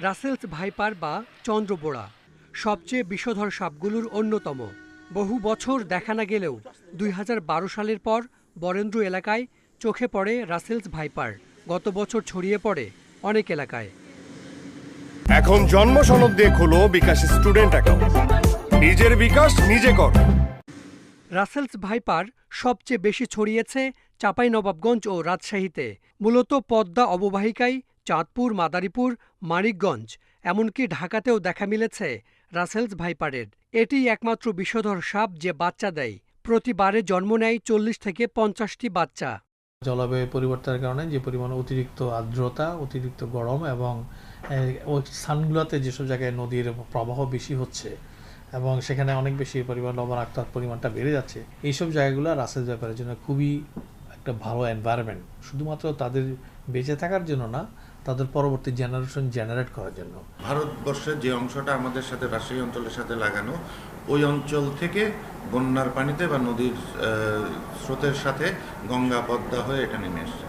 Russell's viper বা চন্দ্রবোড়া সবচেয়ে বিষধর সাপগুলোর অন্যতম। বহু বছর দেখা না গেলেও ২০১২ সালের পর বরেন্দ্র এলাকায় চোখে পড়ে রাসেলস ভাইপার। গত বছর ছড়িয়ে পড়ে অনেক এলাকায়। এখন জন্ম সনদ দিয়ে খোলো বিকাশ স্টুডেন্ট অ্যাকাউন্ট। নিজের বিকাশ নিজে কর। রাসেলস ভাইপার সবচেয়ে বেশি ছড়িয়েছে চাঁপাইনবাবগঞ্জ ও রাজশাহীতে, মূলত পদ্মা অববাহিকায় চাঁদপুর, মাদারীপুর, মানিকগঞ্জ, এমনকি ঢাকাতেও দেখা মিলেছে রাসেলস ভাইপারের। এটি একমাত্র বিষধর সাপ যে বাচ্চা দেয়। প্রতিবারে জন্ম নেয় ৪০ থেকে ৫০টি বাচ্চা। জলবায়ু পরিবর্তনের কারণে যে পরিমাণ অতিরিক্ত আর্দ্রতা, অতিরিক্ত গরম এবং ওই স্থানগুলোতে যেসব জায়গায় নদীর প্রবাহ বেশি হচ্ছে এবং সেখানে অনেক বেশি পরিমাণ লবণাক্ততার পরিমাণটা বেড়ে যাচ্ছে, এইসব জায়গাগুলো রাসেলস ভাইপারের জন্য খুবই একটা ভালো এনভায়রনমেন্ট। শুধুমাত্র তাদের বেঁচে থাকার জন্য না, তাদের পরবর্তী জেনারেশন জেনারেট করার জন্য। ভারতবর্ষের যে অংশটা আমাদের সাথে রাজশাহী অঞ্চলের সাথে লাগানো, ওই অঞ্চল থেকে বন্যার পানিতে বা নদীর স্রোতের সাথে গঙ্গা পদ্মা হয়ে এটা নেমে এসছে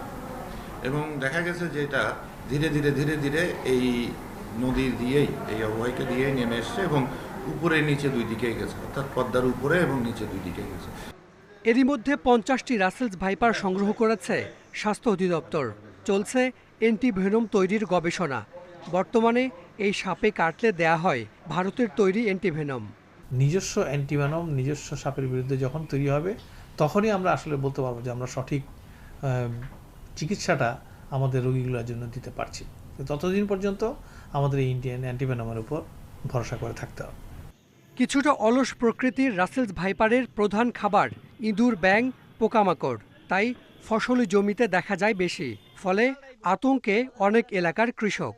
এবং দেখা গেছে যে এটা ধীরে ধীরে এই নদী দিয়েই, এই অববাহিকা দিয়েই নেমে এসছে এবং উপরে নিচে দুই দিকেই গেছে, অর্থাৎ পদ্মার উপরে এবং নিচে দুই দিকেই গেছে। এরই মধ্যে ৫০টি রাসেলস ভাইপার সংগ্রহ করেছে স্বাস্থ্য অধিদপ্তর। চলছে অ্যান্টিভেনম তৈরির গবেষণা। বর্তমানে এই সাপে কাটলে দেয়া হয় ভারতের তৈরি অ্যান্টিভেনম। নিজস্ব অ্যান্টিভেনম নিজস্ব সাপের বিরুদ্ধে যখন তৈরি হবে, তখনই আমরা আসলে বলতে পারবো যে আমরা সঠিক চিকিৎসাটা আমাদের রোগীগুলোর জন্য দিতে পারছি। ততদিন পর্যন্ত আমাদের এই ইন্ডিয়ান অ্যান্টিভেনমের উপর ভরসা করে থাকতে হবে। কিছুটা অলস প্রকৃতির রাসেলস ভাইপারের প্রধান খাবার ইঁদুর, ব্যাঙ, পোকামাকড়। তাই ফসলি জমিতে দেখা যায় বেশি। ফলে আতঙ্কে অনেক এলাকার কৃষক।